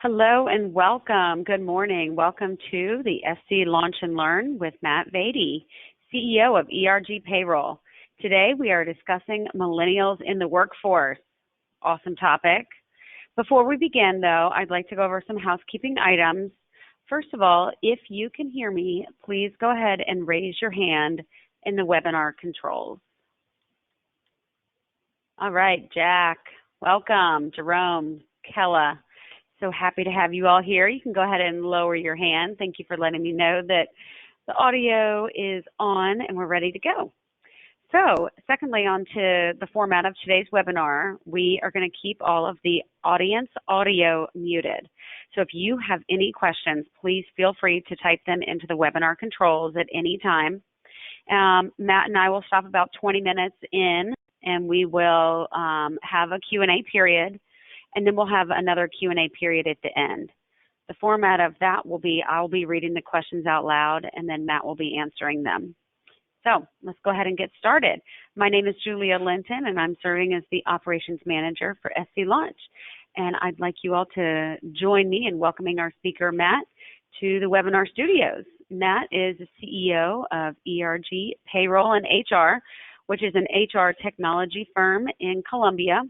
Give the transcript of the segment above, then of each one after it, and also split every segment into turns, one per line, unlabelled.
Hello and welcome. Good morning. Welcome to the SC Launch and Learn with Matt Vady, CEO of ERG Payroll. Today we are discussing millennials in the workforce. Awesome topic. Before we begin, though, I'd like to go over some housekeeping items. First of all, if you can hear me, please go ahead and raise your hand in the webinar controls. All right, Jack, welcome. Jerome, Kella. So happy to have you all here. You can go ahead and lower your hand. Thank you for letting me know that the audio is on and we're ready to go. So secondly, on to the format of today's webinar, we are going to keep all of the audience audio muted. So if you have any questions, please feel free to type them into the webinar controls at any time. Matt and I will stop about 20 minutes in and we will have a Q&A period. And then we'll have another Q&A period at the end. The format of that will be, I'll be reading the questions out loud, and then Matt will be answering them. So let's go ahead and get started. My name is Julia Linton, and I'm serving as the Operations Manager for SC Launch. And I'd like you all to join me in welcoming our speaker, Matt, to the webinar studios. Matt is the CEO of ERG Payroll and HR, which is an HR technology firm in Colombia.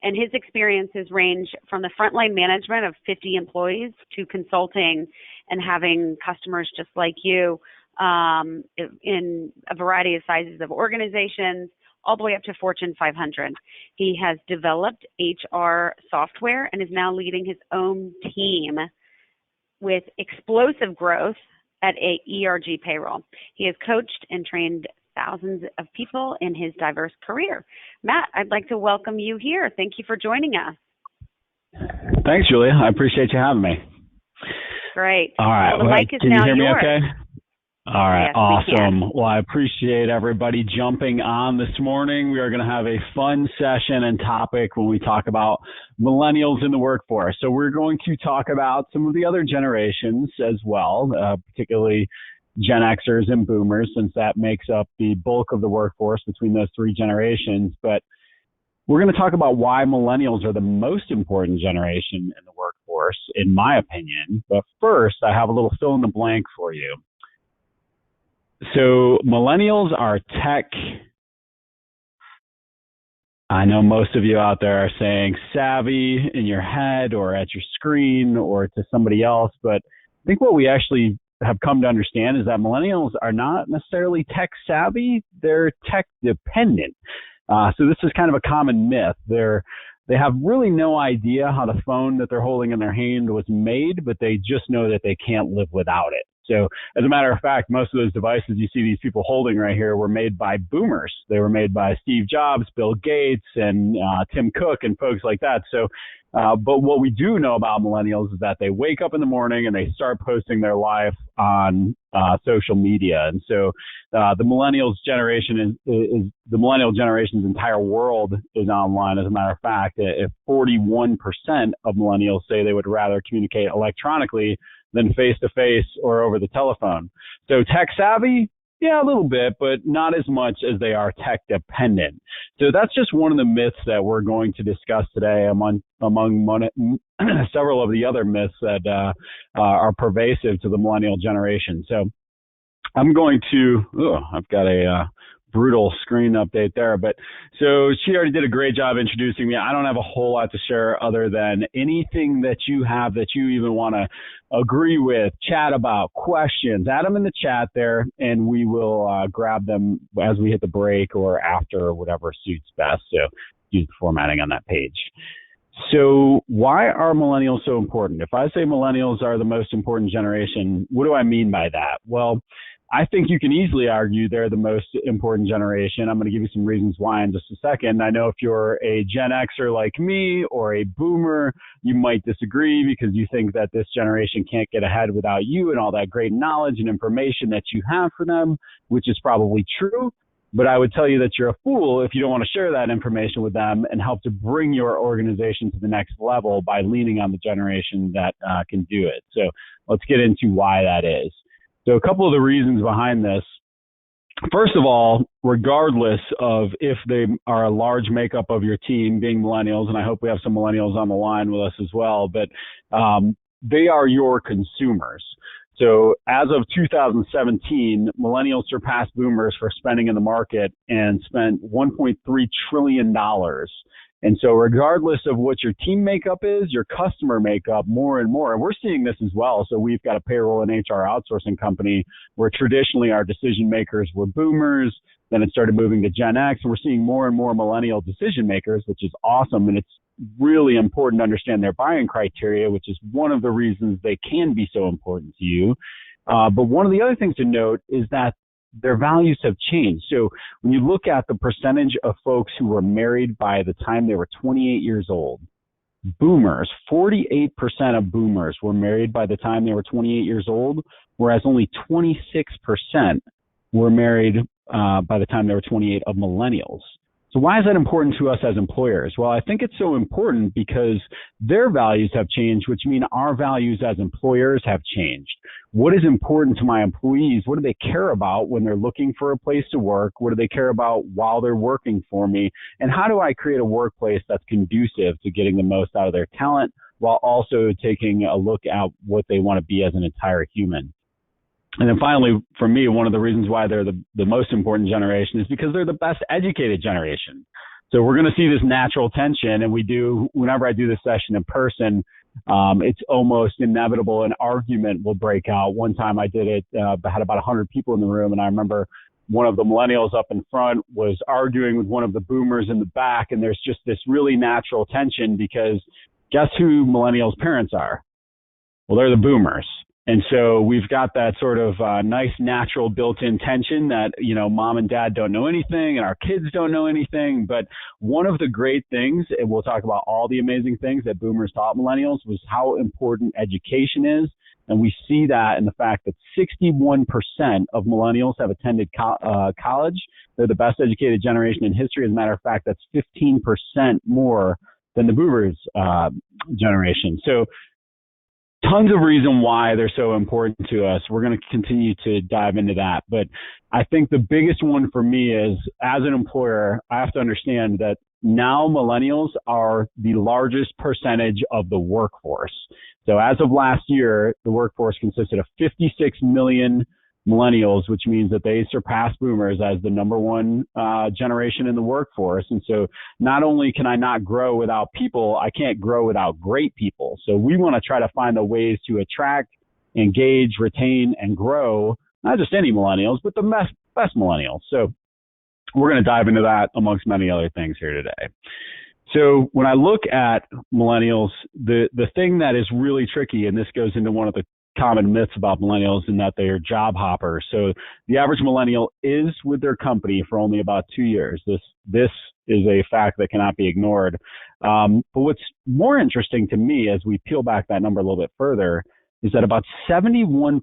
And his experiences range from the frontline management of 50 employees to consulting and having customers just like you in a variety of sizes of organizations, all the way up to Fortune 500. He has developed HR software and is now leading his own team with explosive growth at ERG Payroll. He has coached and trained thousands of people in his diverse career. Matt, I'd like to welcome you here. Thank you for joining us.
Thanks, Julia. I appreciate you having me.
Great.
All right.
Well, the mic is
can
now
you hear
yours.
me okay? All right.
Yes,
awesome. Well, I appreciate everybody jumping on this morning. We are going to have a fun session and topic when we talk about millennials in the workforce. So we're going to talk about some of the other generations as well, particularly Gen Xers and Boomers, since that makes up the bulk of the workforce between those three generations. But we're going to talk about why millennials are the most important generation in the workforce, in my opinion. But first, I have a little fill in the blank for you. So millennials are tech. I know most of you out there are saying savvy in your head or at your screen or to somebody else, but I think what we actually have come to understand is that millennials are not necessarily tech savvy, they're tech dependent. So this is kind of a common myth. They have really no idea how the phone that they're holding in their hand was made, but they just know that they can't live without it. So as a matter of fact, most of those devices you see these people holding right here were made by boomers. They were made by Steve Jobs, Bill Gates, and Tim Cook and folks like that. So, but what we do know about millennials is that they wake up in the morning and they start posting their life on social media. And so the millennials generation is the millennial generation's entire world is online. As a matter of fact, if 41% of millennials say they would rather communicate electronically than face-to-face or over the telephone. So tech savvy, yeah, a little bit, but not as much as they are tech dependent. So that's just one of the myths that we're going to discuss today among several of the other myths that are pervasive to the millennial generation. So I'm going to, I've got a brutal screen update there, but so she already did a great job introducing me. I don't have a whole lot to share other than anything that you have that you even want to agree with, chat about, questions, add them in the chat there, and we will grab them as we hit the break or after or whatever suits best. So use the formatting on that page. So why are millennials so important? If I say millennials are the most important generation, what do I mean by that? Well, I think you can easily argue they're the most important generation. I'm going to give you some reasons why in just a second. I know if you're a Gen Xer like me or a Boomer, you might disagree because you think that this generation can't get ahead without you and all that great knowledge and information that you have for them, which is probably true. But I would tell you that you're a fool if you don't want to share that information with them and help to bring your organization to the next level by leaning on the generation that can do it. So let's get into why that is. So a couple of the reasons behind this first of all, regardless of if they are a large makeup of your team being millennials, and I hope we have some millennials on the line with us as well, but they are your consumers. So as of 2017, millennials surpassed boomers for spending in the market and spent $1.3 trillion. And so regardless of what your team makeup is, your customer makeup more and more, and we're seeing this as well. So we've got a payroll and HR outsourcing company where traditionally our decision makers were boomers. Then it started moving to Gen X, and we're seeing more and more millennial decision makers, which is awesome. And it's really important to understand their buying criteria, which is one of the reasons they can be so important to you. But one of the other things to note is that their values have changed. So when you look at the percentage of folks who were married by the time they were 28 years old, boomers, 48% of boomers were married by the time they were 28 years old, whereas only 26% were married by the time they were 28 of millennials. So why is that important to us as employers? Well, I think it's so important because their values have changed, which mean our values as employers have changed. What is important to my employees? What do they care about when they're looking for a place to work? What do they care about while they're working for me? And how do I create a workplace that's conducive to getting the most out of their talent while also taking a look at what they want to be as an entire human? And then finally, for me, one of the reasons why they're the most important generation is because they're the best educated generation. So we're going to see this natural tension, and whenever I do this session in person, it's almost inevitable an argument will break out. One time I did it, had about 100 people in the room, and I remember one of the millennials up in front was arguing with one of the boomers in the back, and there's just this really natural tension because guess who millennials' parents are? Well, they're the boomers. And so we've got that sort of nice, natural built-in tension that, mom and dad don't know anything and our kids don't know anything. But one of the great things, and we'll talk about all the amazing things that boomers taught millennials, was how important education is. And we see that in the fact that 61% of millennials have attended college. They're the best educated generation in history. As a matter of fact, that's 15% more than the boomers generation. So tons of reason why they're so important to us. We're going to continue to dive into that. But I think the biggest one for me is, as an employer, I have to understand that now millennials are the largest percentage of the workforce. So as of last year, the workforce consisted of 56 million millennials, which means that they surpassed boomers as the number one generation in the workforce. And so not only can I not grow without people, I can't grow without great people. So we want to try to find the ways to attract, engage, retain, and grow, not just any millennials, but the best millennials. So we're going to dive into that amongst many other things here today. So when I look at millennials, the thing that is really tricky, and this goes into one of the common myths about millennials, in that they are job hoppers. So the average millennial is with their company for only about 2 years. This is a fact that cannot be ignored. But what's more interesting to me as we peel back that number a little bit further is that about 71%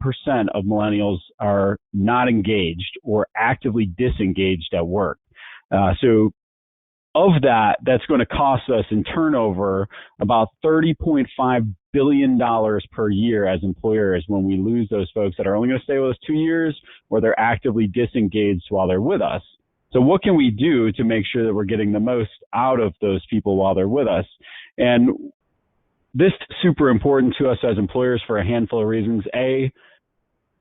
of millennials are not engaged or actively disengaged at work. So of that, that's going to cost us in turnover about $30.5 billion per year as employers when we lose those folks that are only going to stay with us 2 years, or they're actively disengaged while they're with us. So what can we do to make sure that we're getting the most out of those people while they're with us? And this is super important to us as employers for a handful of reasons.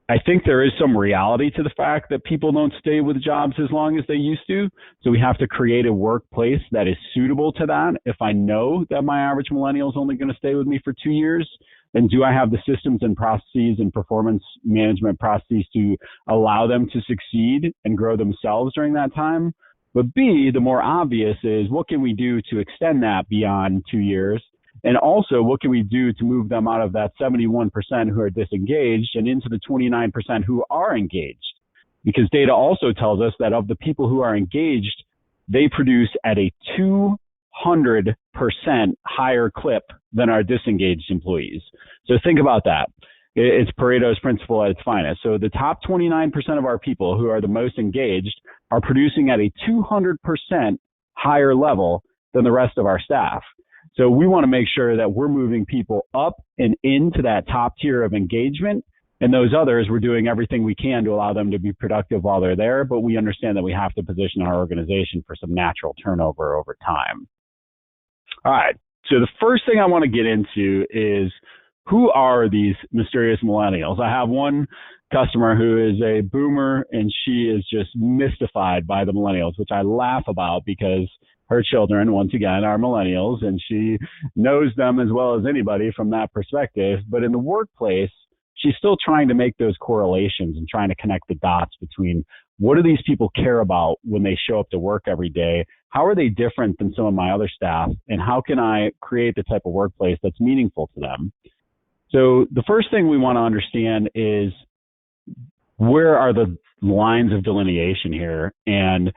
I think there is some reality to the fact that people don't stay with jobs as long as they used to. So we have to create a workplace that is suitable to that. If I know that my average millennial is only going to stay with me for 2 years, then do I have the systems and processes and performance management processes to allow them to succeed and grow themselves during that time? But B, the more obvious is, what can we do to extend that beyond 2 years? And also, what can we do to move them out of that 71% who are disengaged and into the 29% who are engaged? Because data also tells us that of the people who are engaged, they produce at a 200% higher clip than our disengaged employees. So think about that. It's Pareto's principle at its finest. So the top 29% of our people who are the most engaged are producing at a 200% higher level than the rest of our staff. So we want to make sure that we're moving people up and into that top tier of engagement And those others, we're doing everything we can to allow them to be productive while they're there, but we understand that we have to position our organization for some natural turnover over time. All right. So the first thing I want to get into is, who are these mysterious millennials? I have one customer who is a boomer, and she is just mystified by the millennials, which I laugh about because her children, once again, are millennials, and she knows them as well as anybody from that perspective. But in the workplace, she's still trying to make those correlations and trying to connect the dots between what do these people care about when they show up to work every day? How are they different than some of my other staff? And how can I create the type of workplace that's meaningful to them? So the first thing we want to understand is, where are the lines of delineation here, and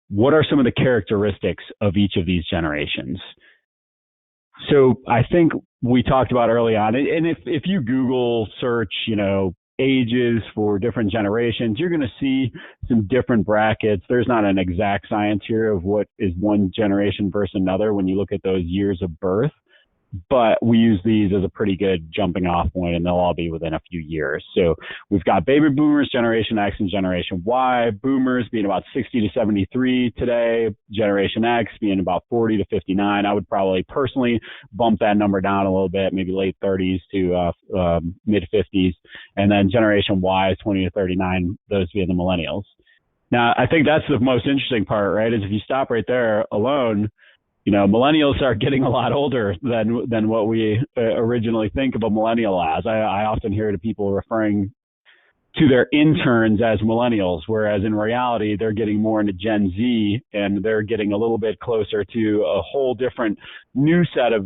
what are some of the characteristics of each of these generations? So I think we talked about early on, and if you Google search, ages for different generations, you're going to see some different brackets. There's not an exact science here of what is one generation versus another when you look at those years of birth. But we use these as a pretty good jumping off point, and they'll all be within a few years. So we've got baby boomers, Generation X, and Generation Y. Boomers being about 60 to 73 today, Generation X being about 40 to 59. I would probably personally bump that number down a little bit, maybe late 30s to mid 50s. And then Generation Y is 20 to 39, those being the millennials. Now, I think that's the most interesting part, right, is if you stop right there alone, millennials are getting a lot older than what we originally think of a millennial as. I often hear people referring to their interns as millennials, whereas in reality, they're getting more into Gen Z, and they're getting a little bit closer to a whole different new set of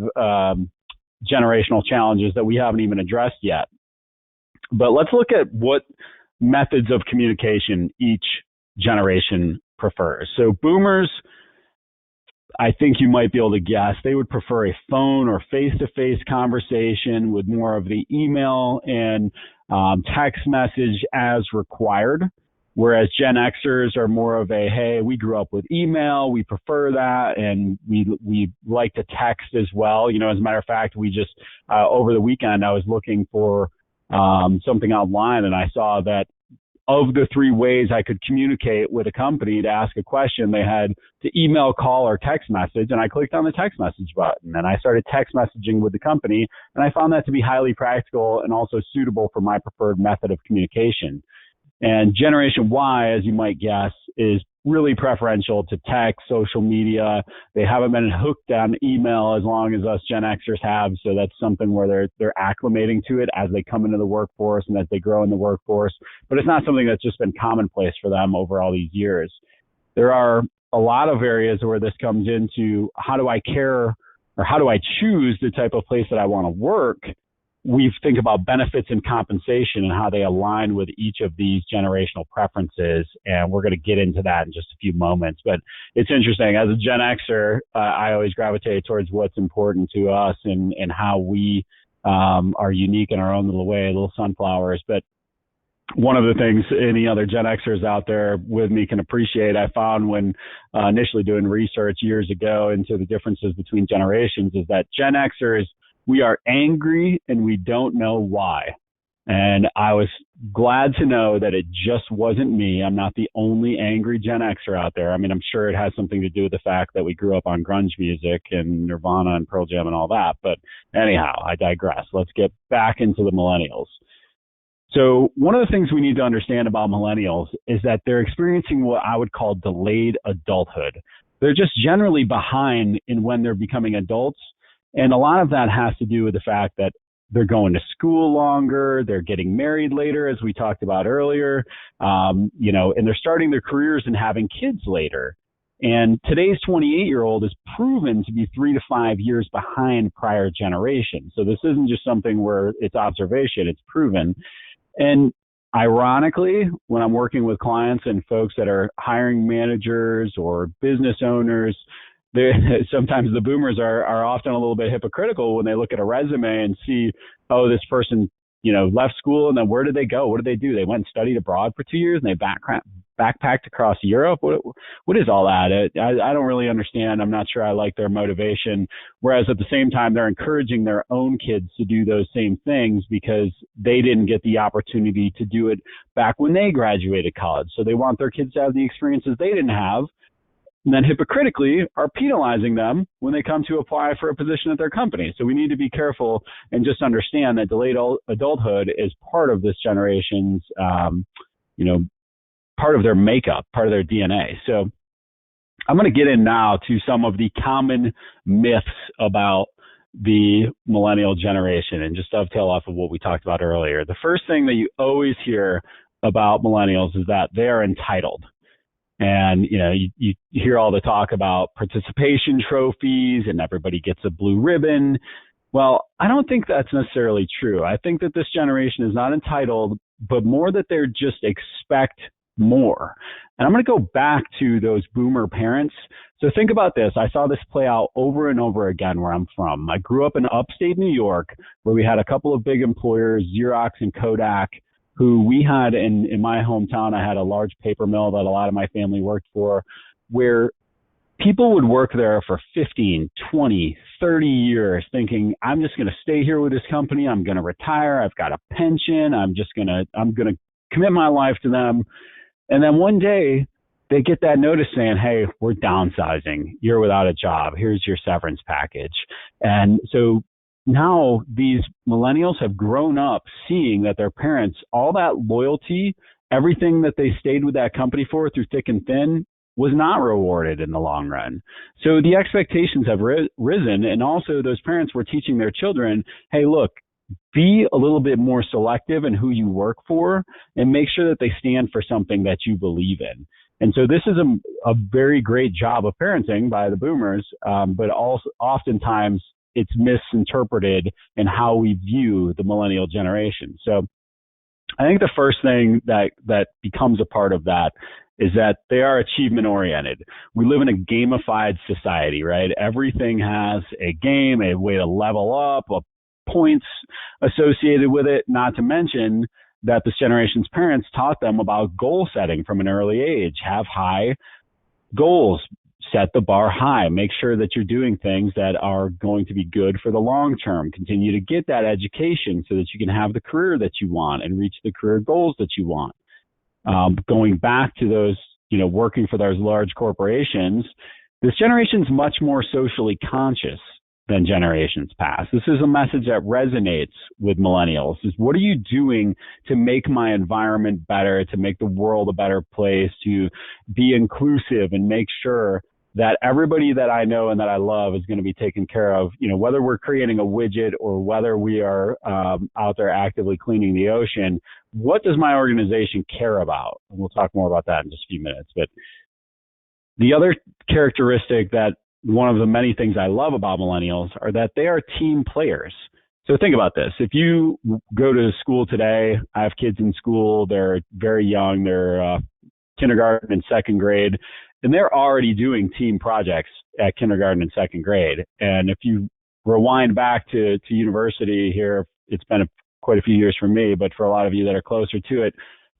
generational challenges that we haven't even addressed yet. But let's look at what methods of communication each generation prefers. So boomers, I think you might be able to guess, they would prefer a phone or face-to-face conversation with more of the email and text message as required, whereas Gen Xers are more of a, hey, we grew up with email, we prefer that, and we like to text as well. As a matter of fact, we just, over the weekend, I was looking for something online, and I saw that of the three ways I could communicate with a company to ask a question, they had to email, call, or text message. And I clicked on the text message button, and I started text messaging with the company. And I found that to be highly practical and also suitable for my preferred method of communication. And Generation Y, as you might guess, is really preferential to text, social media. They haven't been hooked on email as long as us Gen Xers have. So that's something where they're acclimating to it as they come into the workforce and as they grow in the workforce. But it's not something that's just been commonplace for them over all these years. There are a lot of areas where this comes into, how do I care, or how do I choose the type of place that I want to work? We think about benefits and compensation and how they align with each of these generational preferences. And we're going to get into that in just a few moments. But it's interesting. As a Gen Xer, I always gravitate towards what's important to us and how we are unique in our own little way, little sunflowers. But one of the things any other Gen Xers out there with me can appreciate, I found when initially doing research years ago into the differences between generations, is that Gen Xers, we are angry and we don't know why. And I was glad to know that it just wasn't me. I'm not the only angry Gen Xer out there. I mean, I'm sure it has something to do with the fact that we grew up on grunge music and Nirvana and Pearl Jam and all that. But anyhow, I digress. Let's get back into the millennials. So one of the things we need to understand about millennials is that they're experiencing what I would call delayed adulthood. They're just generally behind in when they're becoming adults. And a lot of that has to do with the fact that they're going to school longer, they're getting married later, as we talked about earlier, and they're starting their careers and having kids later. And today's 28-year-old is proven to be 3 to 5 years behind prior generations. So this isn't just something where it's observation, it's proven. And ironically, when I'm working with clients and folks that are hiring managers or business owners, sometimes the boomers are often a little bit hypocritical when they look at a resume and see, oh, this person left school, and then where did they go? What did they do? They went and studied abroad for 2 years, and they backpacked across Europe. What is all that? I don't really understand. I'm not sure I like their motivation. Whereas at the same time, they're encouraging their own kids to do those same things because they didn't get the opportunity to do it back when they graduated college. So they want their kids to have the experiences they didn't have, and then hypocritically are penalizing them when they come to apply for a position at their company. So we need to be careful and just understand that delayed adulthood is part of this generation's, part of their makeup, part of their DNA. So I'm going to get in now to some of the common myths about the millennial generation and just dovetail off of what we talked about earlier. The first thing that you always hear about millennials is that they are entitled. And, you hear all the talk about participation trophies and everybody gets a blue ribbon. Well, I don't think that's necessarily true. I think that this generation is not entitled, but more that they're just expect more. And I'm going to go back to those boomer parents. So think about this. I saw this play out over and over again where I'm from. I grew up in upstate New York where we had a couple of big employers, Xerox and Kodak, who we had in my hometown. I had a large paper mill that a lot of my family worked for, where people would work there for 15, 20, 30 years thinking, I'm just going to stay here with this company. I'm going to retire. I've got a pension. I'm going to commit my life to them. And then one day they get that notice saying, hey, we're downsizing. You're without a job. Here's your severance package. And so now these millennials have grown up seeing that their parents, all that loyalty, everything that they stayed with that company for through thick and thin was not rewarded in the long run. So the expectations have risen. And also those parents were teaching their children, hey, look, be a little bit more selective in who you work for and make sure that they stand for something that you believe in. And so this is a very great job of parenting by the boomers, but also oftentimes it's misinterpreted in how we view the millennial generation. So I think the first thing that becomes a part of that is that they are achievement oriented. We live in a gamified society, right? Everything has a game, a way to level up, points associated with it, not to mention that this generation's parents taught them about goal setting from an early age. Have high goals, set the bar high, make sure that you're doing things that are going to be good for the long term, continue to get that education so that you can have the career that you want and reach the career goals that you want. Going back to those, working for those large corporations, this generation's much more socially conscious than generations past. This is a message that resonates with millennials, is what are you doing to make my environment better, to make the world a better place, to be inclusive and make sure that everybody that I know and that I love is going to be taken care of, whether we're creating a widget or whether we are out there actively cleaning the ocean. What does my organization care about? And we'll talk more about that in just a few minutes. But the other characteristic that one of the many things I love about millennials are that they are team players. So think about this. If you go to school today, I have kids in school, they're very young, they're kindergarten and second grade, and they're already doing team projects at kindergarten and second grade. And if you rewind back to university here, it's been quite a few years for me, but for a lot of you that are closer to it,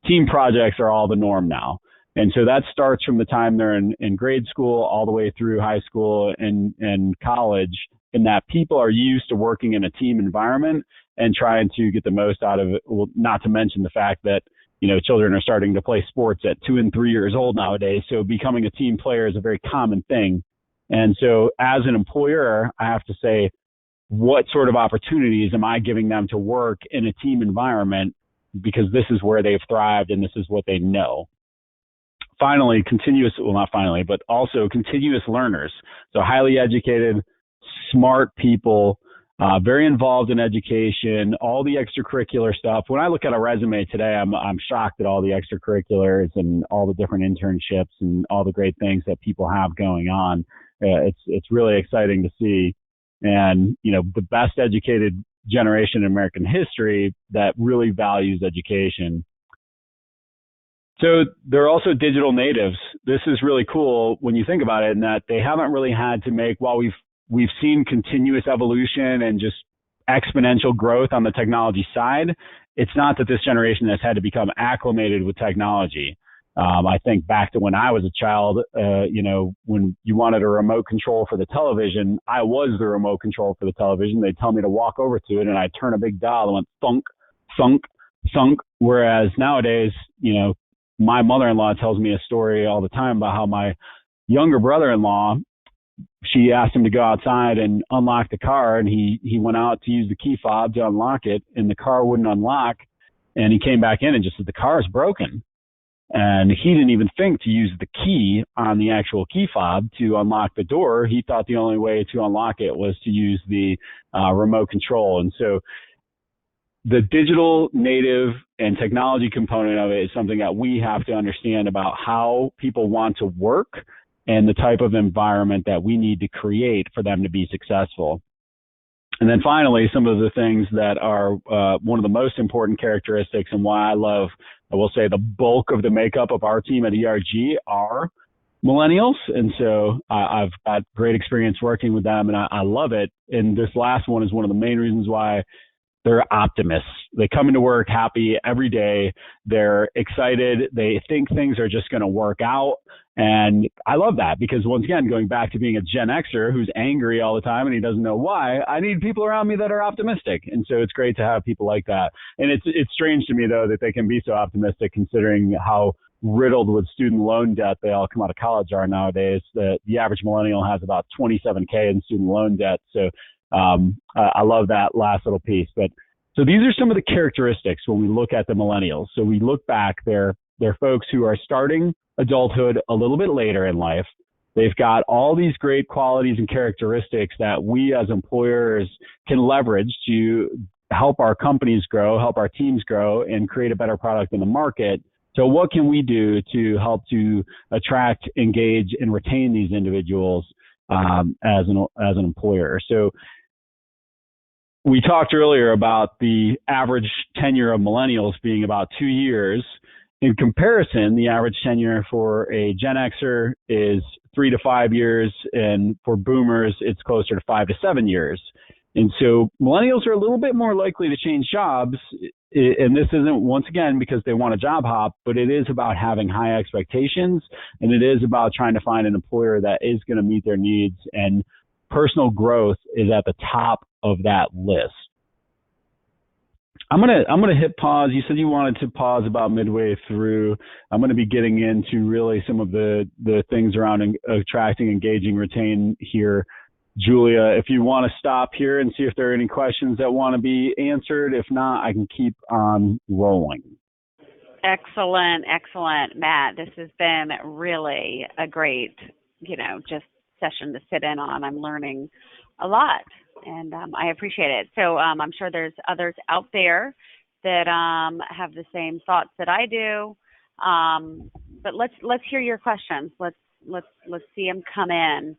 team projects are all the norm now. And so that starts from the time they're in grade school all the way through high school and college, in that people are used to working in a team environment and trying to get the most out of it. Well, not to mention the fact that, children are starting to play sports at 2 and 3 years old nowadays. So becoming a team player is a very common thing. And so as an employer, I have to say, what sort of opportunities am I giving them to work in a team environment? Because this is where they've thrived and this is what they know. Finally, also continuous learners. So highly educated, smart people, very involved in education, all the extracurricular stuff. When I look at a resume today, I'm shocked at all the extracurriculars and all the different internships and all the great things that people have going on. It's really exciting to see. And, the best educated generation in American history that really values education. So they're also digital natives. This is really cool when you think about it, in that they haven't really had to make, while we've seen continuous evolution and just exponential growth on the technology side. It's not that this generation has had to become acclimated with technology. I think back to when I was a child, when you wanted a remote control for the television, I was the remote control for the television. They'd tell me to walk over to it, and I'd turn a big dial and went thunk, thunk, thunk. Whereas nowadays, my mother-in-law tells me a story all the time about how my younger brother-in-law, she asked him to go outside and unlock the car, and he went out to use the key fob to unlock it, and the car wouldn't unlock, and he came back in and just said, the car is broken. And he didn't even think to use the key on the actual key fob to unlock the door. He thought the only way to unlock it was to use the remote control. And so the digital native and technology component of it is something that we have to understand about how people want to work and the type of environment that we need to create for them to be successful. And then finally, some of the things that are one of the most important characteristics and why I will say the bulk of the makeup of our team at ERG are millennials. And so I've got great experience working with them, and I love it. And this last one is one of the main reasons why they're optimists. They come into work happy every day. They're excited. They think things are just going to work out. And I love that because, once again, going back to being a Gen Xer who's angry all the time and he doesn't know why, I need people around me that are optimistic. And so it's great to have people like that. And it's strange to me, though, that they can be so optimistic considering how riddled with student loan debt they all come out of college are nowadays. The average millennial has about $27K in student loan debt. So I love that last little piece. But so these are some of the characteristics when we look at the millennials. So we look back, they're folks who are starting adulthood a little bit later in life. They've got all these great qualities and characteristics that we as employers can leverage to help our companies grow, help our teams grow, and create a better product in the market. So what can we do to help to attract, engage, and retain these individuals as an employer? So we talked earlier about the average tenure of millennials being about 2 years. In comparison, the average tenure for a Gen Xer is 3 to 5 years, and for boomers, it's closer to 5 to 7 years. And so millennials are a little bit more likely to change jobs. And this isn't, once again, because they want a job hop, but it is about having high expectations, and it is about trying to find an employer that is going to meet their needs. And personal growth is at the top of that list. I'm gonna hit pause. You said you wanted to pause about midway through. I'm going to be getting into really some of the things around attracting, engaging, retain here. Julia, if you want to stop here and see if there are any questions that want to be answered. If not, I can keep on rolling.
Excellent, Matt. This has been really a great, just session to sit in on. I'm learning a lot, and I appreciate it. So I'm sure there's others out there that have the same thoughts that I do. But let's hear your questions. Let's see them come in.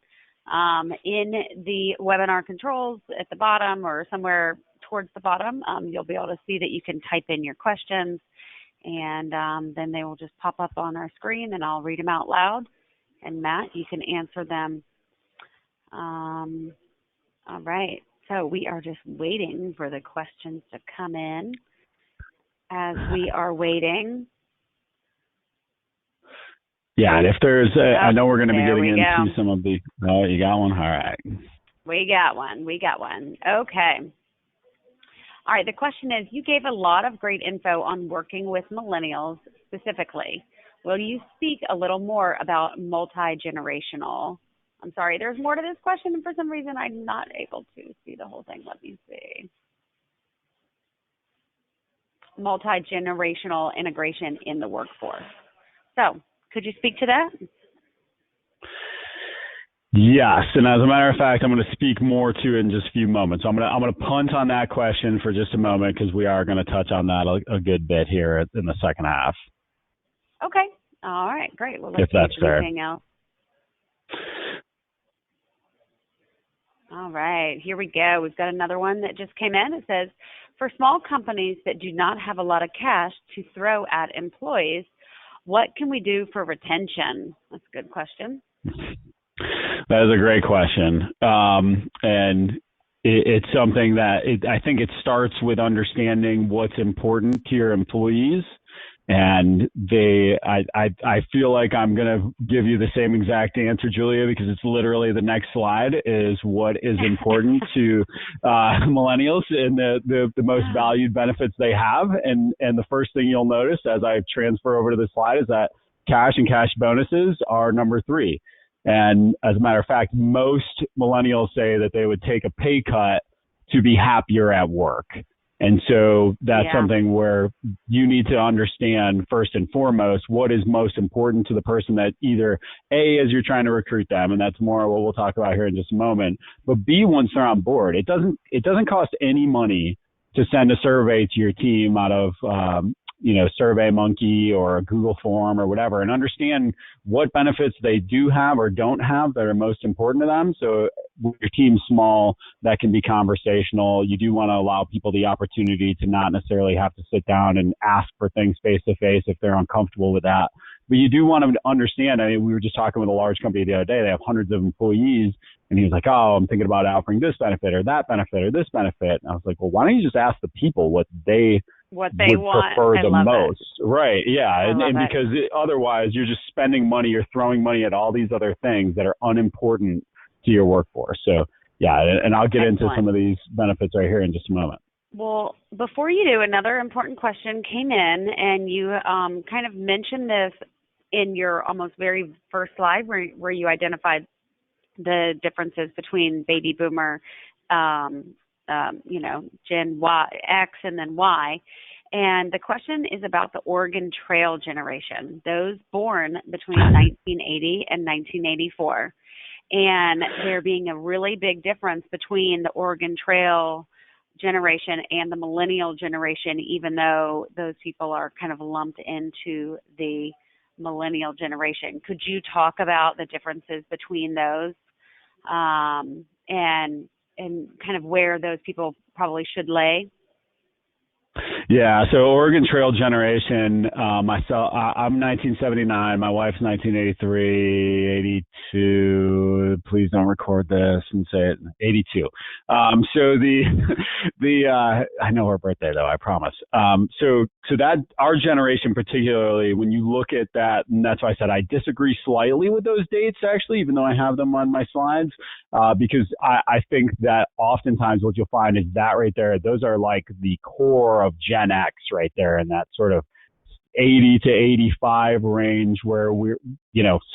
In the webinar controls at the bottom or somewhere towards the bottom, you'll be able to see that you can type in your questions, and then they will just pop up on our screen, and I'll read them out loud. And Matt, you can answer them. All right. So we are just waiting for the questions to come in. As we are waiting.
Yeah, and if there's, I know we're going to be getting into some of the, oh, you got one? All right.
We got one. Okay. All right, the question is, you gave a lot of great info on working with millennials specifically. Will you speak a little more about multi-generational? I'm sorry, there's more to this question, and for some reason I'm not able to see the whole thing. Let me see. Multi-generational integration in the workforce. So, could you speak to that?
Yes, and as a matter of fact, I'm going to speak more to it in just a few moments. So I'm going to punt on that question for just a moment because we are going to touch on that a good bit here in the second half.
Okay. All right. Great. Well, let's
if that's fair.
Anything else. All right. Here we go. We've got another one that just came in. It says, for small companies that do not have a lot of cash to throw at employees, what can we do for retention? That's a good question.
That is a great question. And it's something that I think it starts with understanding what's important to your employees. And I feel like I'm going to give you the same exact answer, Julia, because it's literally the next slide is what is important to millennials and the most valued benefits they have. And the first thing you'll notice as I transfer over to the slide is that cash and cash bonuses are number 3. And as a matter of fact, most millennials say that they would take a pay cut to be happier at work. And so that's something where you need to understand first and foremost what is most important to the person that either A, as you're trying to recruit them, and that's more what we'll talk about here in just a moment, but B, once they're on board, it doesn't cost any money to send a survey to your team out of SurveyMonkey or a Google form or whatever, and understand what benefits they do have or don't have that are most important to them. So when your team's small, that can be conversational. You do want to allow people the opportunity to not necessarily have to sit down and ask for things face to face if they're uncomfortable with that. But you do want them to understand. I mean, we were just talking with a large company the other day. They have hundreds of employees. And he was like, oh, I'm thinking about offering this benefit or that benefit or this benefit. And I was like, well, why don't you just ask the people what they would prefer the most? Right. Yeah. And because otherwise you're just spending money, you're throwing money at all these other things that are unimportant to your workforce. So yeah, and I'll get into some of these benefits right here in just a moment.
Well, before you do, another important question came in, and you kind of mentioned this in your almost very first slide where you identified the differences between baby boomer, Gen Y, X, and then Y. And the question is about the Oregon Trail generation, those born between 1980 and 1984. And there being a really big difference between the Oregon Trail generation and the millennial generation, even though those people are kind of lumped into the millennial generation. Could you talk about the differences between those and kind of where those people probably should lay?
Yeah, so Oregon Trail generation, I'm 1979, my wife's 1983, 82, please don't record this and say it, 82. So I know her birthday though, I promise. So that, our generation particularly, when you look at that, and that's why I said I disagree slightly with those dates actually, even though I have them on my slides, because I think that oftentimes what you'll find is that right there, those are like the core of Gen X right there in that sort of 80 to 85 range where we're,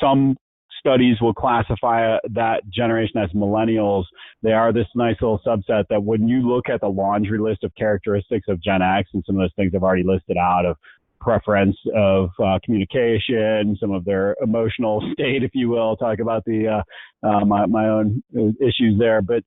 some studies will classify that generation as millennials. They are this nice little subset that when you look at the laundry list of characteristics of Gen X and some of those things I've already listed out of preference of communication, some of their emotional state, if you will, talk about my own issues there, but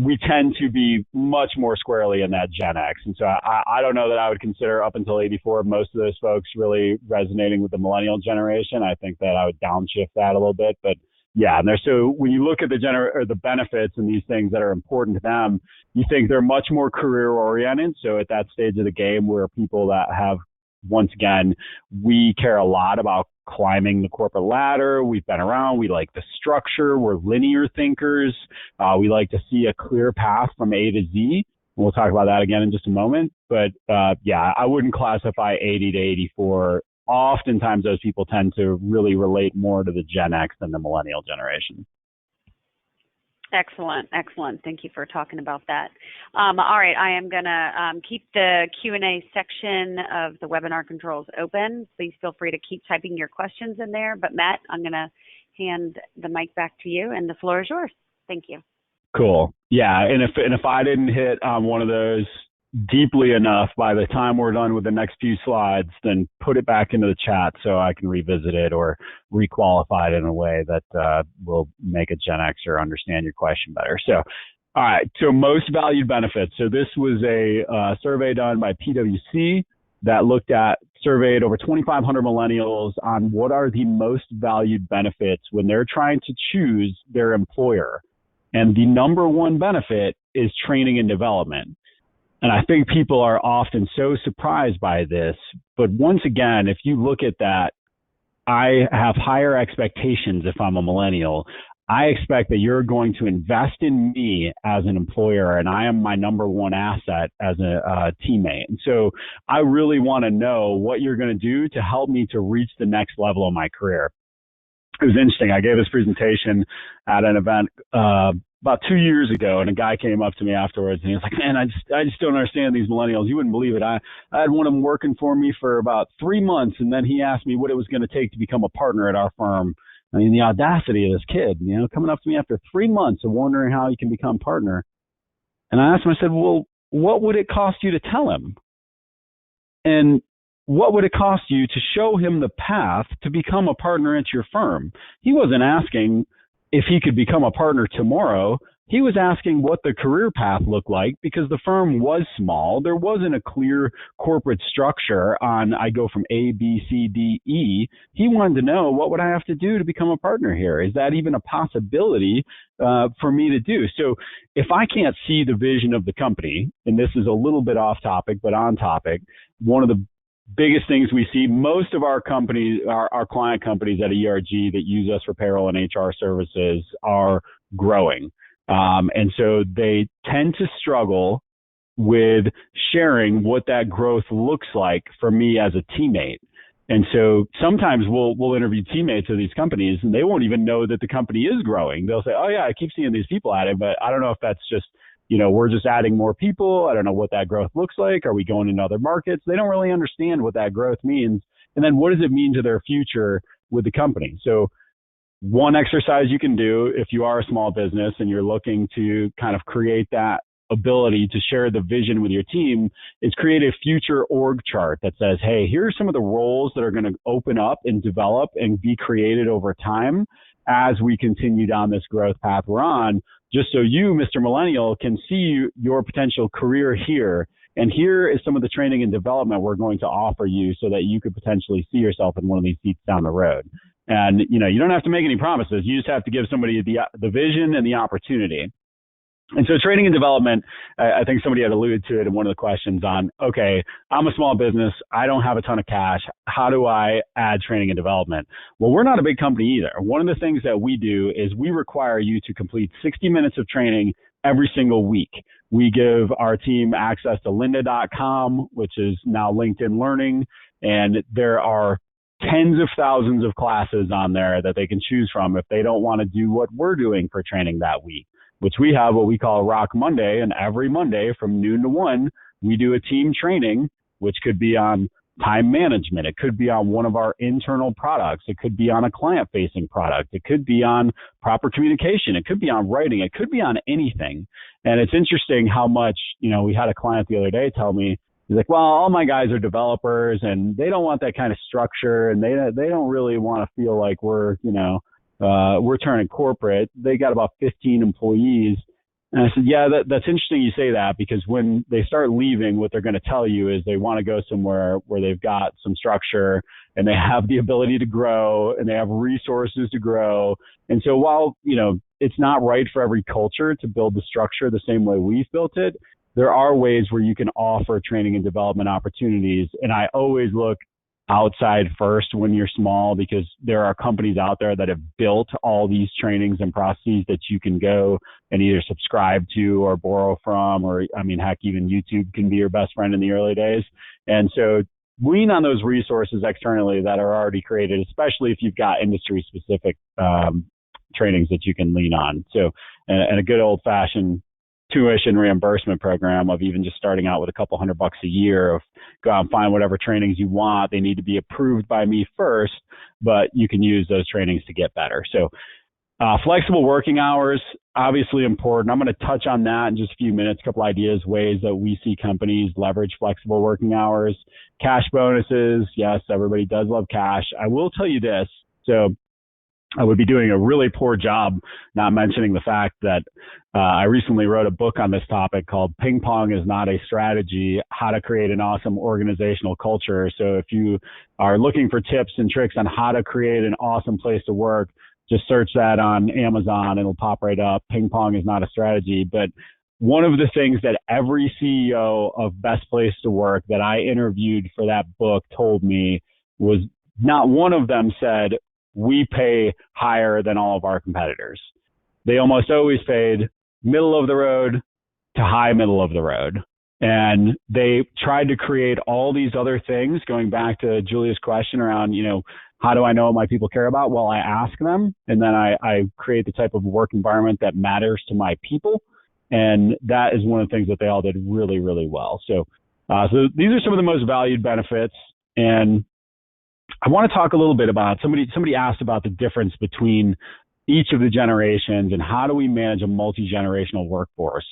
we tend to be much more squarely in that Gen X. And so I don't know that I would consider up until 84, most of those folks really resonating with the millennial generation. I think that I would downshift that a little bit, but yeah. And so when you look at the benefits and these things that are important to them, you think they're much more career oriented. So at that stage of the game where people that have, once again, we care a lot about climbing the corporate ladder. We've been around. We like the structure. We're linear thinkers. We like to see a clear path from A to Z. We'll talk about that again in just a moment. But yeah, I wouldn't classify 80 to 84. Oftentimes, those people tend to really relate more to the Gen X than the millennial generation.
Excellent. Thank you for talking about that. All right, I am going to keep the Q&A section of the webinar controls open. Please feel free to keep typing your questions in there. But Matt, I'm going to hand the mic back to you, and the floor is yours. Thank you.
Cool. Yeah, and if I didn't hit on one of those deeply enough by the time we're done with the next few slides, then put it back into the chat so I can revisit it or requalify it in a way that will make a Gen Xer understand your question better. So, all right. So most valued benefits. So this was a survey done by PwC that surveyed over 2,500 millennials on what are the most valued benefits when they're trying to choose their employer. And the number one benefit is training and development. And I think people are often so surprised by this. But once again, if you look at that, I have higher expectations if I'm a millennial. I expect that you're going to invest in me as an employer, and I am my number one asset as a teammate. And so I really want to know what you're going to do to help me to reach the next level of my career. It was interesting. I gave this presentation at an event about 2 years ago, and a guy came up to me afterwards, and he was like, "Man, I just don't understand these millennials. You wouldn't believe it. I had one of them working for me for about 3 months, and then he asked me what it was going to take to become a partner at our firm." I mean, the audacity of this kid, coming up to me after 3 months and wondering how he can become partner. And I asked him, I said, "Well, what would it cost you to tell him? And what would it cost you to show him the path to become a partner at your firm?" He wasn't asking if he could become a partner tomorrow. He was asking what the career path looked like, because the firm was small. There wasn't a clear corporate structure on, I go from A, B, C, D, E. He wanted to know, what would I have to do to become a partner here? Is that even a possibility for me to do? So if I can't see the vision of the company, and this is a little bit off topic, but on topic, one of the biggest things we see, most of our companies, our client companies at ERG that use us for payroll and HR services are growing. And so they tend to struggle with sharing what that growth looks like for me as a teammate. And so sometimes we'll interview teammates of these companies, and they won't even know that the company is growing. They'll say, "Oh yeah, I keep seeing these people at it, but I don't know if that's just, we're just adding more people. I don't know what that growth looks like. Are we going into other markets?" They don't really understand what that growth means. And then what does it mean to their future with the company? So one exercise you can do if you are a small business and you're looking to kind of create that ability to share the vision with your team is create a future org chart that says, hey, here are some of the roles that are going to open up and develop and be created over time as we continue down this growth path we're on, just so you, Mr. Millennial, can see your potential career here. And here is some of the training and development we're going to offer you so that you could potentially see yourself in one of these seats down the road. And, you don't have to make any promises. You just have to give somebody the vision and the opportunity. And so training and development, I think somebody had alluded to it in one of the questions on, okay, I'm a small business. I don't have a ton of cash. How do I add training and development? Well, we're not a big company either. One of the things that we do is we require you to complete 60 minutes of training every single week. We give our team access to lynda.com, which is now LinkedIn Learning, and there are tens of thousands of classes on there that they can choose from if they don't want to do what we're doing for training that week, which we have what we call Rock Monday. And every Monday from noon to 1, we do a team training, which could be on time management. It could be on one of our internal products. It could be on a client-facing product. It could be on proper communication. It could be on writing. It could be on anything. And it's interesting how much, we had a client the other day tell me, he's like, well, all my guys are developers and they don't want that kind of structure, and they don't really want to feel like we're turning corporate. They got about 15 employees. And I said, yeah, that's interesting you say that, because when they start leaving, what they're going to tell you is they want to go somewhere where they've got some structure and they have the ability to grow and they have resources to grow. And so while, it's not right for every culture to build the structure the same way we've built it, there are ways where you can offer training and development opportunities. And I always look outside first when you're small, because there are companies out there that have built all these trainings and processes that you can go and either subscribe to or borrow from, or heck, even YouTube can be your best friend in the early days. And so lean on those resources externally that are already created, especially if you've got industry specific trainings that you can lean on. So, and a good old fashioned tuition reimbursement program of even just starting out with a couple $100 a year of go out and find whatever trainings you want. They need to be approved by me first, but you can use those trainings to get better. So flexible working hours, obviously important. I'm going to touch on that in just a few minutes, a couple ideas, ways that we see companies leverage flexible working hours. Cash bonuses, yes, everybody does love cash. I will tell you this. So I would be doing a really poor job not mentioning the fact that I recently wrote a book on this topic called Ping Pong is Not a Strategy, How to Create an Awesome Organizational Culture. So if you are looking for tips and tricks on how to create an awesome place to work, just search that on Amazon and it'll pop right up. Ping Pong is Not a Strategy. But one of the things that every CEO of Best Place to Work that I interviewed for that book told me was not one of them said, we pay higher than all of our competitors. they almost always paid middle of the road to high middle of the road. And they tried to create all these other things, going back to Julia's question around, how do I know what my people care about? Well, I ask them, and then I create the type of work environment that matters to my people. And that is one of the things that they all did really, really well. So these are some of the most valued benefits. And I want to talk a little bit about, somebody asked about the difference between each of the generations and how do we manage a multi-generational workforce.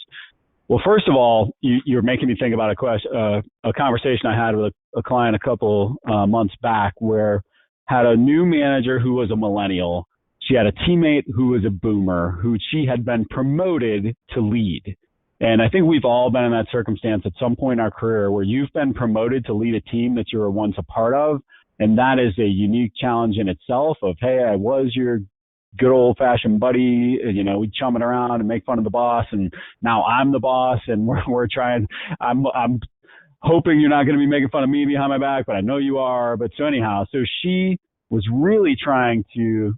Well, first of all, you're making me think about a conversation I had with a client a couple months back, where had a new manager who was a millennial. She had a teammate who was a boomer, who she had been promoted to lead. And I think we've all been in that circumstance at some point in our career where you've been promoted to lead a team that you were once a part of. And that is a unique challenge in itself of, hey, I was your good old fashioned buddy, we chum it around and make fun of the boss, and now I'm the boss, and we're trying, I'm hoping you're not going to be making fun of me behind my back, but I know you are. But so anyhow, so she was really trying to,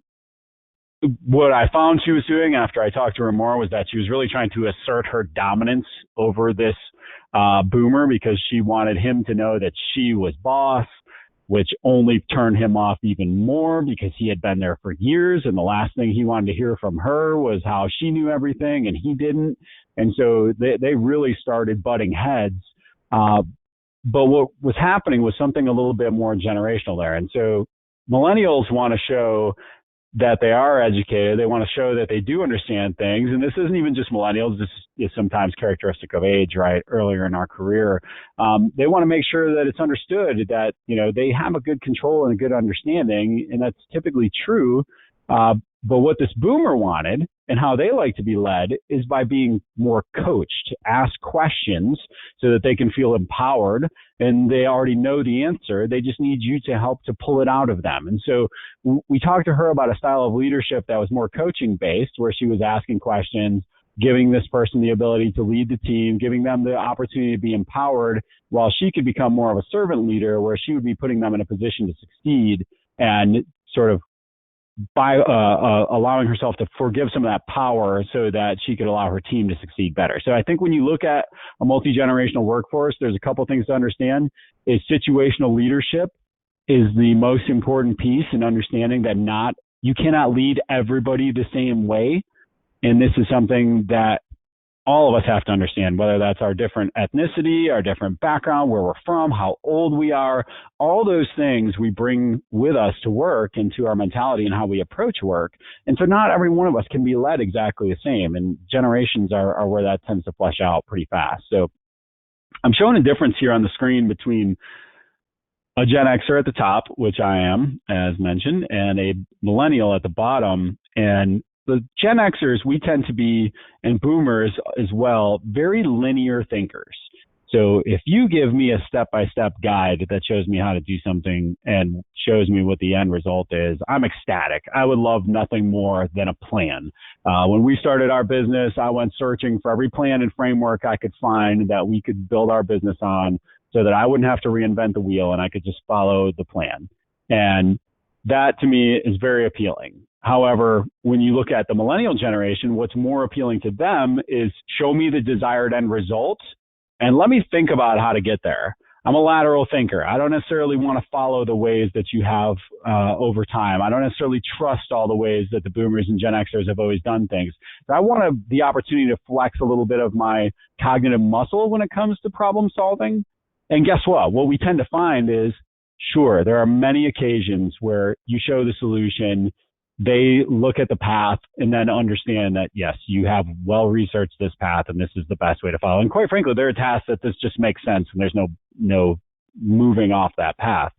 what I found she was doing after I talked to her more was that she was really trying to assert her dominance over this boomer, because she wanted him to know that she was boss, which only turned him off even more because he had been there for years. And the last thing he wanted to hear from her was how she knew everything and he didn't. And so they really started butting heads. But what was happening was something a little bit more generational there. And so millennials want to show that they are educated. They want to show that they do understand things. And this isn't even just millennials. This is sometimes characteristic of age, right? Earlier in our career. They want to make sure that it's understood that, they have a good control and a good understanding. And that's typically true. But what this boomer wanted and how they like to be led is by being more coached, ask questions so that they can feel empowered, and they already know the answer. They just need you to help to pull it out of them. And so we talked to her about a style of leadership that was more coaching based, where she was asking questions, giving this person the ability to lead the team, giving them the opportunity to be empowered, while she could become more of a servant leader, where she would be putting them in a position to succeed and sort of by allowing herself to forgive some of that power so that she could allow her team to succeed better. So I think when you look at a multi-generational workforce, there's a couple things to understand. Is situational leadership is the most important piece in understanding that you cannot lead everybody the same way. And this is something that all of us have to understand, whether that's our different ethnicity, our different background, where we're from, how old we are, all those things we bring with us to work and to our mentality and how we approach work. And so not every one of us can be led exactly the same. And generations are where that tends to flesh out pretty fast. So I'm showing a difference here on the screen between a Gen Xer at the top, which I am, as mentioned, and a millennial at the bottom. And the Gen Xers, we tend to be, and boomers as well, very linear thinkers. So if you give me a step-by-step guide that shows me how to do something and shows me what the end result is, I'm ecstatic. I would love nothing more than a plan. When we started our business, I went searching for every plan and framework I could find that we could build our business on so that I wouldn't have to reinvent the wheel and I could just follow the plan. And that to me is very appealing. However, when you look at the millennial generation, what's more appealing to them is show me the desired end result and let me think about how to get there. I'm a lateral thinker. I don't necessarily want to follow the ways that you have over time. I don't necessarily trust all the ways that the boomers and Gen Xers have always done things. So I want the opportunity to flex a little bit of my cognitive muscle when it comes to problem solving. And guess what? What we tend to find is, sure, there are many occasions where you show the solution, they look at the path and then understand that, yes, you have well-researched this path and this is the best way to follow. And quite frankly, there are tasks that this just makes sense and there's no moving off that path.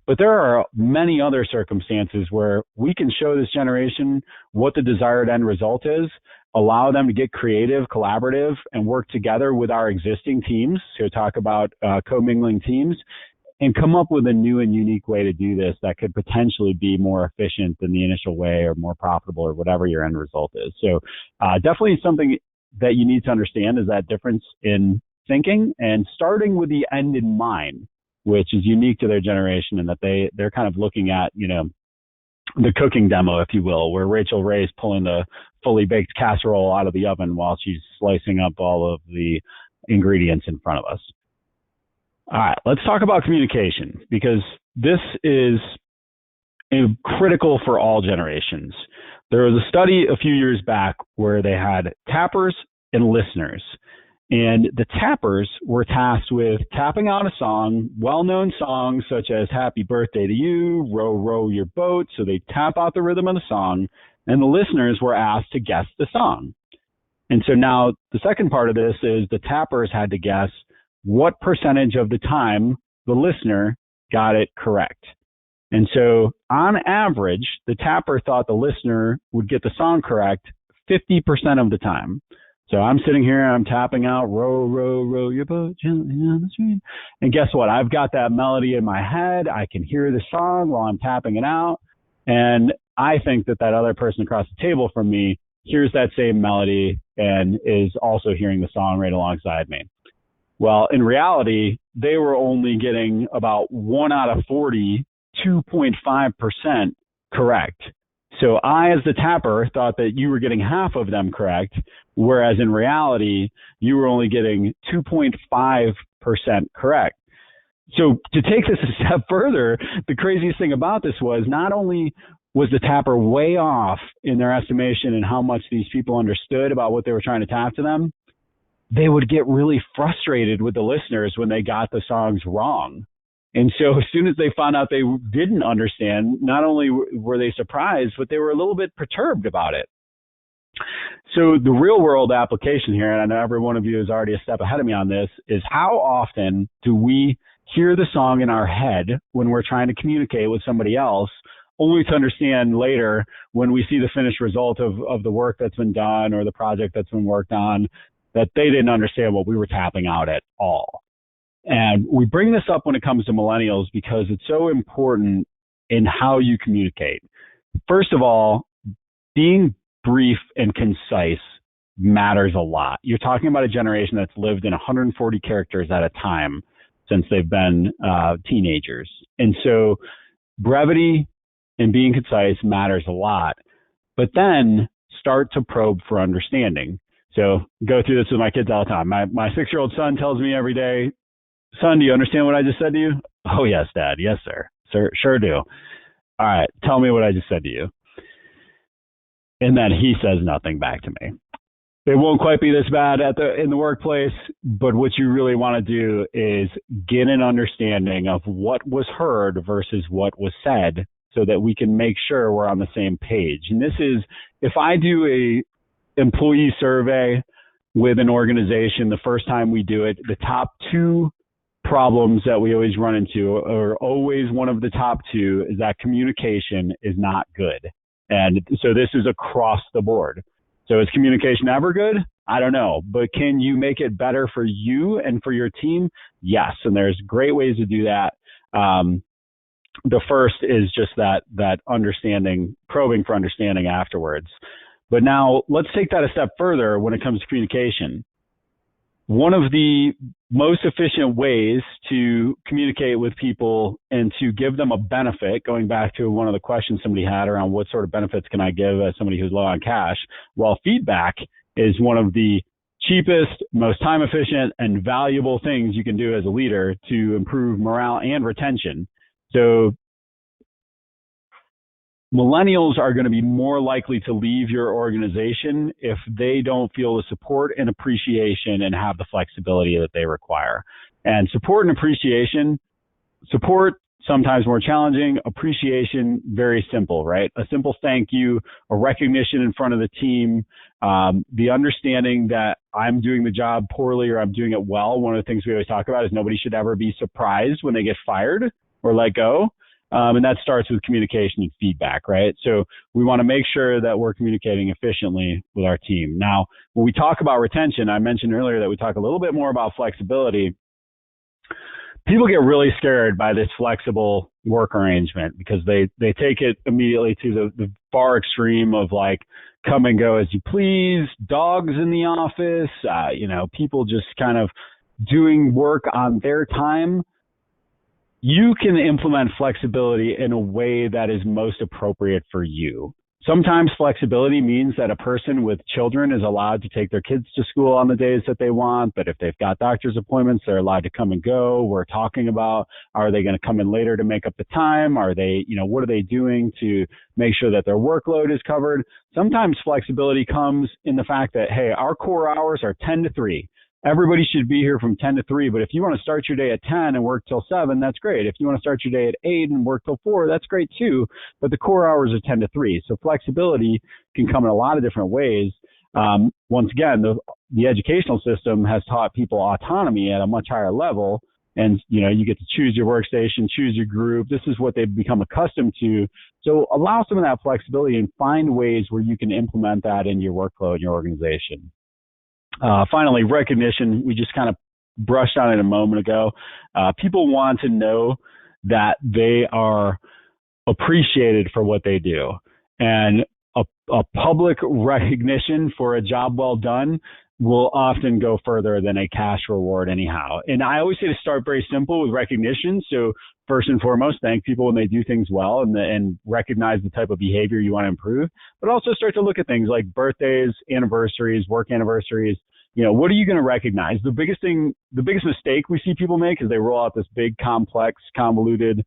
But there are many other circumstances where we can show this generation what the desired end result is, allow them to get creative, collaborative, and work together with our existing teams. So talk about commingling teams, and come up with a new and unique way to do this that could potentially be more efficient than the initial way or more profitable or whatever your end result is. So definitely something that you need to understand is that difference in thinking and starting with the end in mind, which is unique to their generation, and that they're kind of looking at, the cooking demo, if you will, where Rachel Ray's pulling the fully baked casserole out of the oven while she's slicing up all of the ingredients in front of us. All right, let's talk about communication, because this is critical for all generations. There was a study a few years back where they had tappers and listeners. And the tappers were tasked with tapping out a song, well-known songs such as Happy Birthday to You, Row, Row Your Boat. So they tap out the rhythm of the song, and the listeners were asked to guess the song. And so now the second part of this is the tappers had to guess what percentage of the time the listener got it correct. And so on average, the tapper thought the listener would get the song correct 50% of the time. So I'm sitting here, I'm tapping out, row, row, row your boat gently down the stream. And guess what? I've got that melody in my head. I can hear the song while I'm tapping it out. And I think that that other person across the table from me hears that same melody and is also hearing the song right alongside me. Well, in reality, they were only getting about 1 out of 40, 2.5% correct. So I, as the tapper, thought that you were getting half of them correct, whereas in reality, you were only getting 2.5% correct. So to take this a step further, the craziest thing about this was not only was the tapper way off in their estimation and how much these people understood about what they were trying to tap to them, they would get really frustrated with the listeners when they got the songs wrong. And so as soon as they found out they didn't understand, not only were they surprised, but they were a little bit perturbed about it. So the real world application here, and I know every one of you is already a step ahead of me on this, is how often do we hear the song in our head when we're trying to communicate with somebody else, only to understand later when we see the finished result of the work that's been done or the project that's been worked on, that they didn't understand what we were tapping out at all. And we bring this up when it comes to millennials because it's so important in how you communicate. First of all, being brief and concise matters a lot. You're talking about a generation that's lived in 140 characters at a time since they've been teenagers. And so brevity and being concise matters a lot. But then start to probe for understanding. So go through this with my kids all the time. My 6-year-old son tells me every day, "Son, do you understand what I just said to you?" "Oh, yes, Dad. Yes, sir. Sure do." "All right, tell me what I just said to you." And then he says nothing back to me. It won't quite be this bad in the workplace, but what you really want to do is get an understanding of what was heard versus what was said so that we can make sure we're on the same page. And this is, if I do a employee survey with an organization, the first time we do it, the top 2 problems that we always run into, or always one of the top 2, is that communication is not good. And so this is across the board. So is communication ever good? I don't know. But can you make it better for you and for your team? Yes. And there's great ways to do that. The first is just that understanding, probing for understanding afterwards. But now let's take that a step further when it comes to communication. One of the most efficient ways to communicate with people and to give them a benefit, going back to one of the questions somebody had around what sort of benefits can I give as somebody who's low on cash, well, feedback is one of the cheapest, most time efficient, and valuable things you can do as a leader to improve morale and retention. So millennials are going to be more likely to leave your organization if they don't feel the support and appreciation and have the flexibility that they require. And support and appreciation, support sometimes more challenging, appreciation very simple, right? A simple thank you, a recognition in front of the team, the understanding that I'm doing the job poorly or I'm doing it well. One of the things we always talk about is nobody should ever be surprised when they get fired or let go. And that starts with communication and feedback, right? So we want to make sure that we're communicating efficiently with our team. Now, when we talk about retention, I mentioned earlier that we talk a little bit more about flexibility. People get really scared by this flexible work arrangement because they take it immediately to the far extreme of like come and go as you please, dogs in the office, people just kind of doing work on their time. you can implement flexibility in a way that is most appropriate for you. Sometimes flexibility means that a person with children is allowed to take their kids to school on the days that they want, but if they've got doctor's appointments, they're allowed to come and go. We're talking about, are they going to come in later to make up the time? Are they, what are they doing to make sure that their workload is covered? Sometimes flexibility comes in the fact that, hey, our core hours are 10 to 3. Everybody should be here from 10 to 3, but if you want to start your day at 10 and work till 7, that's great. If you want to start your day at 8 and work till 4, that's great too, but the core hours are 10 to 3. So flexibility can come in a lot of different ways. Once again, the educational system has taught people autonomy at a much higher level, and you get to choose your workstation, choose your group. This is what they've become accustomed to. So allow some of that flexibility and find ways where you can implement that in your workflow in your organization. Finally, recognition. We just kind of brushed on it a moment ago. People want to know that they are appreciated for what they do. And a public recognition for a job well done will often go further than a cash reward anyhow. And I always say to start very simple with recognition. So first and foremost, thank people when they do things well and recognize the type of behavior you want to improve, but also start to look at things like birthdays, anniversaries, work anniversaries. What are you going to recognize? The biggest mistake we see people make is they roll out this big, complex, convoluted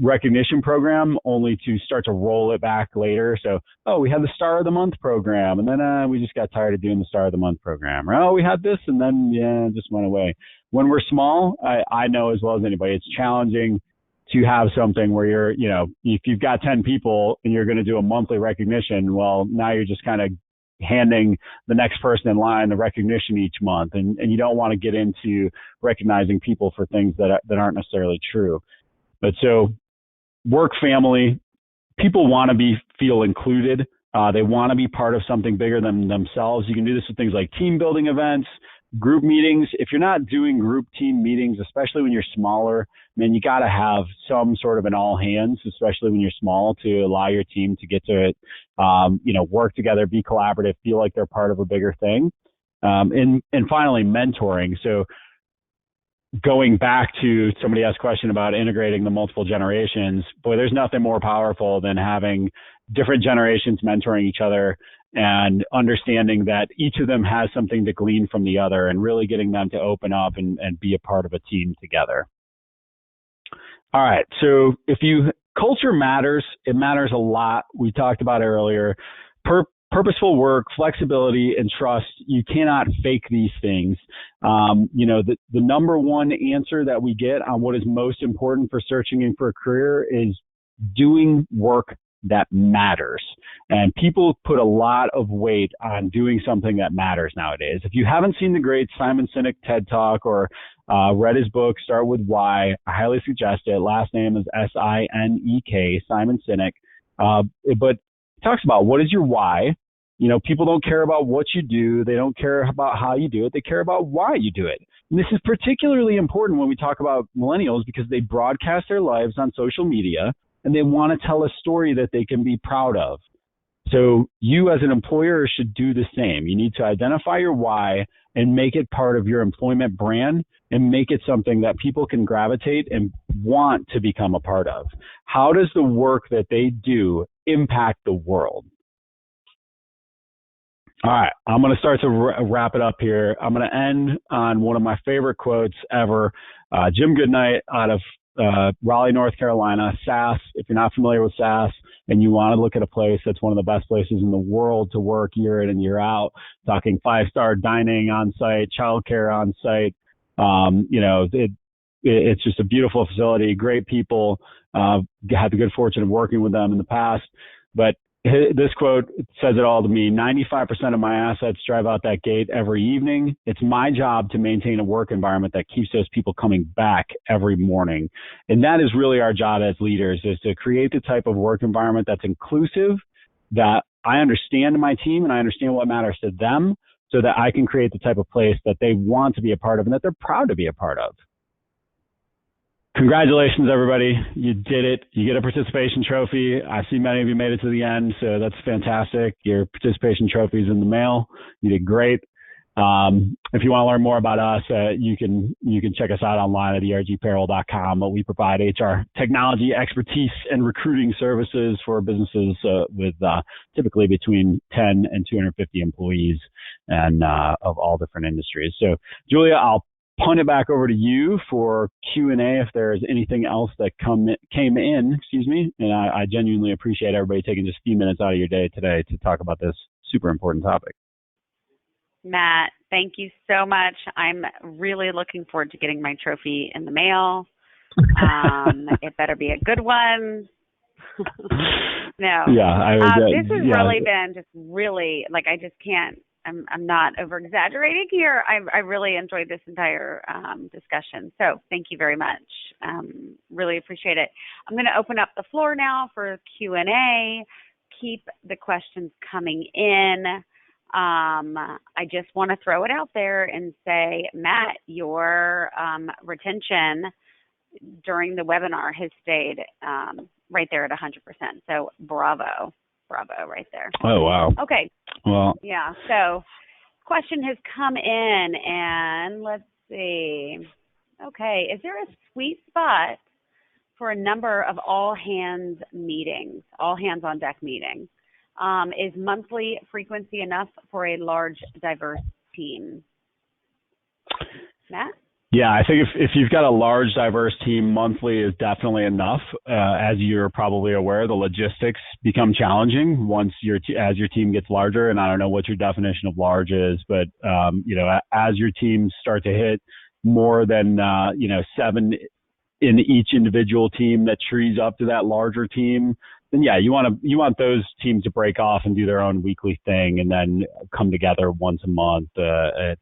recognition program only to start to roll it back later. So, we had the Star of the Month program, and then we just got tired of doing the Star of the Month program. Or, we had this, and then, it just went away. When we're small, I know as well as anybody, it's challenging to have something where if you've got 10 people and you're going to do a monthly recognition, well, now you're just kind of handing the next person in line the recognition each month. And you don't want to get into recognizing people for things that aren't necessarily true. But so work, family, people want to feel included. They want to be part of something bigger than themselves. You can do this with things like team building events, group meetings. If you're not doing group team meetings, especially when you're smaller, you got to have some sort of an all hands, especially when you're small, to allow your team to get to work together, be collaborative, feel like they're part of a bigger thing. And finally, mentoring. So going back to somebody asked a question about integrating the multiple generations, boy, there's nothing more powerful than having different generations mentoring each other and understanding that each of them has something to glean from the other and really getting them to open up and be a part of a team together. All right. So culture matters. It matters a lot. We talked about it earlier. Purposeful work, flexibility, and trust. You cannot fake these things. The number one answer that we get on what is most important for searching for a career is doing work that matters. And people put a lot of weight on doing something that matters nowadays. If you haven't seen the great Simon Sinek TED Talk or read his book, Start With Why, I highly suggest it. Last name is S-I-N-E-K, Simon Sinek. But he talks about what is your why. People don't care about what you do. They don't care about how you do it. They care about why you do it. And this is particularly important when we talk about millennials because they broadcast their lives on social media and they want to tell a story that they can be proud of. So you as an employer should do the same. You need to identify your why and make it part of your employment brand and make it something that people can gravitate and want to become a part of. How does the work that they do impact the world? All right, I'm going to start to wrap it up here. I'm going to end on one of my favorite quotes ever. Jim Goodnight out of Raleigh, North Carolina, SAS. If you're not familiar with SAS and you want to look at a place that's one of the best places in the world to work year in and year out, talking 5-star dining on site, childcare on site, it's just a beautiful facility, great people. Had the good fortune of working with them in the past, but this quote says it all to me. 95% of my assets drive out that gate every evening. It's my job to maintain a work environment that keeps those people coming back every morning. And that is really our job as leaders, is to create the type of work environment that's inclusive, that I understand my team and I understand what matters to them so that I can create the type of place that they want to be a part of and that they're proud to be a part of. Congratulations, everybody. You did it. You get a participation trophy. I see many of you made it to the end, so that's fantastic. Your participation trophy is in the mail. You did great. If you want to learn more about us, you can check us out online at ergpayroll.com. But we provide HR technology expertise and recruiting services for businesses with typically between 10 and 250 employees and of all different industries. So, Julia, I'll punt it back over to you for Q&A if there is anything else that came in, and I genuinely appreciate everybody taking just a few minutes out of your day today to talk about this super important topic.
Matt, thank you so much. I'm really looking forward to getting my trophy in the mail. It better be a good one. No.
Yeah.
This has really been just really, like, I just can't, I'm not over exaggerating here. I really enjoyed this entire discussion. So thank you very much. Really appreciate it. I'm going to open up the floor now for Q&A. Keep the questions coming in. I just want to throw it out there and say, Matt, your retention during the webinar has stayed right there at 100%. So bravo right there.
Oh, wow.
Okay.
Well,
yeah. So question has come in and let's see. Okay. Is there a sweet spot for a number of all hands on deck meetings? Is monthly frequency enough for a large, diverse team? Matt?
Yeah, I think if you've got a large, diverse team, monthly is definitely enough. As you're probably aware, the logistics become challenging once as your team gets larger. And I don't know what your definition of large is, but as your teams start to hit more than 7 in each individual team that trees up to that larger team, then yeah, you want those teams to break off and do their own weekly thing, and then come together once a month to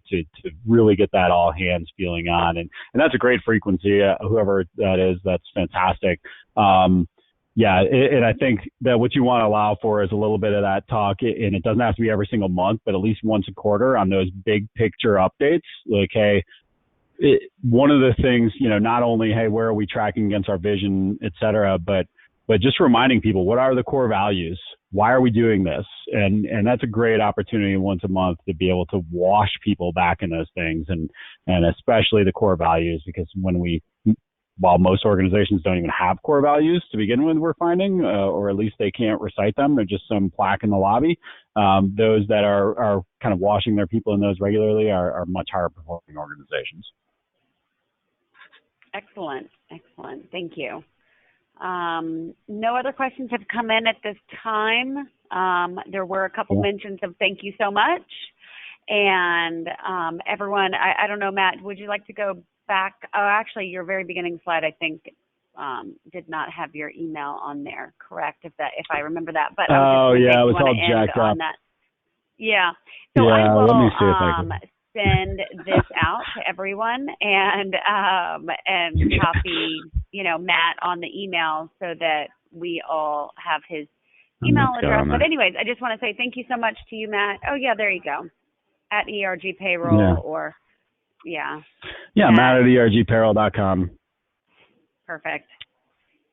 really get that all hands feeling on, and that's a great frequency. Whoever that is, that's fantastic. And I think that what you want to allow for is a little bit of that talk, and it doesn't have to be every single month, but at least once a quarter on those big picture updates. Like, hey, one of the things, not only, hey, where are we tracking against our vision, et cetera, but just reminding people, what are the core values? Why are we doing this? And that's a great opportunity once a month to be able to wash people back in those things, and especially the core values, because while most organizations don't even have core values to begin with, we're finding, or at least they can't recite them, they're just some plaque in the lobby. Those that are kind of washing their people in those regularly are much higher performing organizations.
Excellent. Thank you. No other questions have come in at this time. There were a couple mentions of thank you so much. And everyone, I don't know, Matt, would you like to go back? Oh, actually, your very beginning slide, I think, did not have your email on there, correct? If I remember that. But
it was all jacked up.
That. Yeah. So
yeah,
I will
let me see if I can.
send this out to everyone and copy, Matt on the email so that we all have his email address. But anyways, I just want to say thank you so much to you, Matt. Oh yeah, there you go. At ERG Payroll
Yeah, Matt at ERGpayroll.com.
Perfect.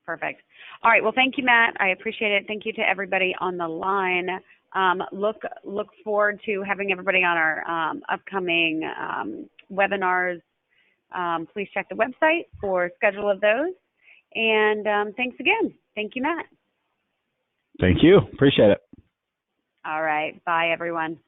All right. Well, thank you, Matt. I appreciate it. Thank you to everybody on the line. Look forward to having everybody on our upcoming webinars. Please check the website for schedule of those. And thanks again. Thank you, Matt.
Thank you. Appreciate it.
All right. Bye, everyone.